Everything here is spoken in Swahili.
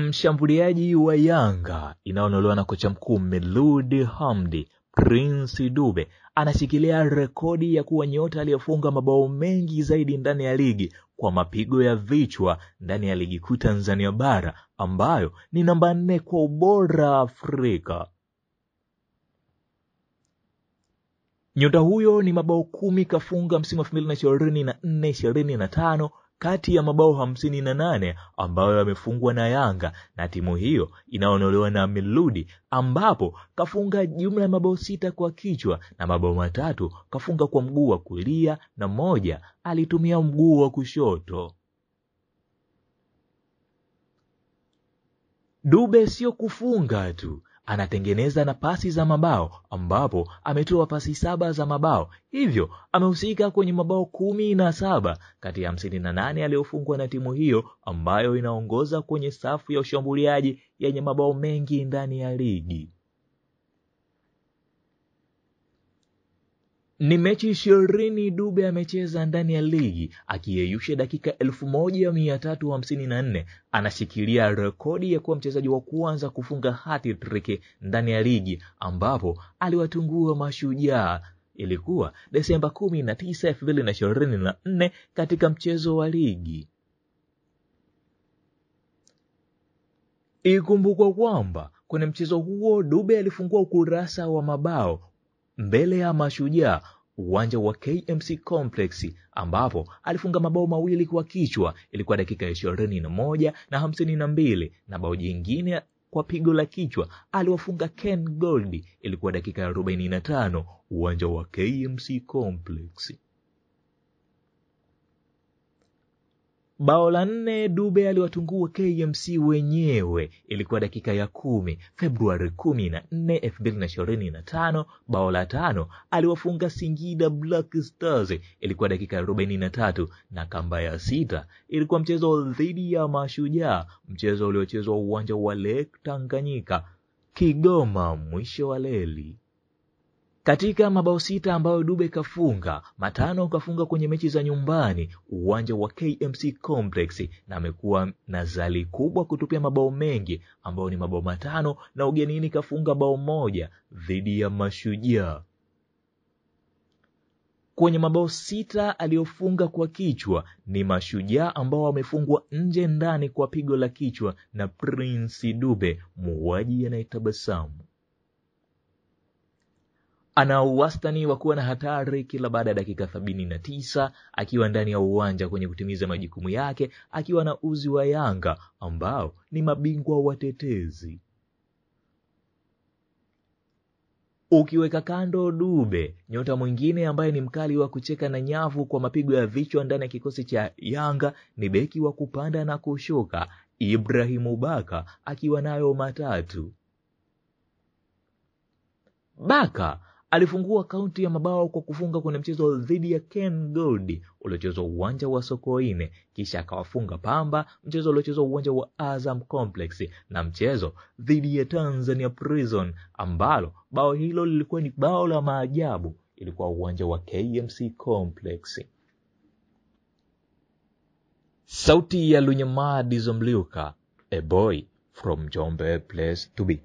Mshambuliaji wa Yanga inayonolewa na kocha mkuu Miloud Hamdi, Prince Dube anashikilia rekodi ya kuwa nyota aliyefunga mabao mengi zaidi ndani ya ligi kwa mapigo ya vichwa ndani ya ligi kuu Tanzania bara, ambayo ni namba 4 kwa ubora Afrika. Nyota huyo ni mabao 10 kafunga msimu 2024-25 kati ya mabao 58 ambayo yamefungwa na Yanga na timu hiyo inayonolewa na Miloud, ambapo kafunga jumla ya mabao 6 kwa kichwa na mabao 3 kafunga kwa mguu wa kulia na 1 alitumia mguu wa kushoto. Dube sio kufunga tu, anatengeneza na pasi za mabao, ambapo ametoa pasi 7 za mabao, hivyo amehusika kwenye mabao 17 kati ya 58 aliyofungwa na timu hiyo ambayo inaongoza kwenye safu ya ushambuliaji yenye mabao mengi ndani ya ligi. Ni mechi 20 Dube amecheza ndani ya ligi, akiyeyusha dakika 1354. Anashikilia rekodi ya kuwa mchezaji wa kwanza kufunga hat-trick ndani ya ligi, ambapo aliwatungua Mashujaa. Ilikuwa Desemba 19, 2024 katika mchezo wa ligi. Ikumbukwe kwamba kwenye mchezo huo Dube alifungua ukurasa wa mabao mbele ya Mashujaa uwanja wa KMC Complex, ambapo alifunga mabao 2 kwa kichwa. Ilikuwa dakika 21 na 52, na bao jingine kwa pigo la kichwa aliwafunga Ken Gold. Ilikuwa dakika 45 uwanja wa KMC Complex. Bao la 4 Dube aliwatungua KMC wenyewe. Ilikuwa dakika ya 10 Februari 14, 2025. Bao la 5 aliwafunga Singida Black Stars. Ilikuwa dakika 43, na kamba ya 6 ilikuwa mchezo dhidi ya Mashujaa, mchezo uliochezwa uwanja wa Lake Tanganyika, Kigoma mwisho wa leli. Katika mabao 6 ambayo Dube kafunga, 5 kafunga kwenye mechi za nyumbani uwanja wa KMC Complex, na amekuwa na zali kubwa kutupia mabao mengi ambao ni mabao 5, na ugenini kafunga bao 1 dhidi ya Mashujaa. Kwenye mabao 6 aliyofunga kwa kichwa ni Mashujaa ambao wamefungwa nje ndani kwa pigo la kichwa na Prince Dube, muuaji anayetabasamu. Ana wastani wa kuwa na hatari kila baada ya dakika 79 akiwa ndani ya uwanja kwenye kutimiza majukumu yake, akiwa na uzi wa Yanga ambao ni mabingwa watetezi. Ukiweka kando Dube, nyota mwingine ambaye ni mkali wa kucheka na nyavu kwa mapigo ya vichwa ndani ya kikosi cha Yanga ni beki wa kupanda na kushuka Ibrahim Baka, akiwa nayo 3. Baka alifungua kaunti ya mabao kwa kufunga kwenye mchezo dhidi ya Ken Gold uliochezwa uwanja wa Sokoine, kisha akawafunga Pamba mchezo uliochezwa uwanja wa Azam Complex, na mchezo dhidi ya Tanzania Prison ambalo bao hilo lilikuwa ni bao la maajabu, ilikuwa uwanja wa KMC Complex. Sauti ya Lunyamadi Zomliuka, a boy from Jombe place to be.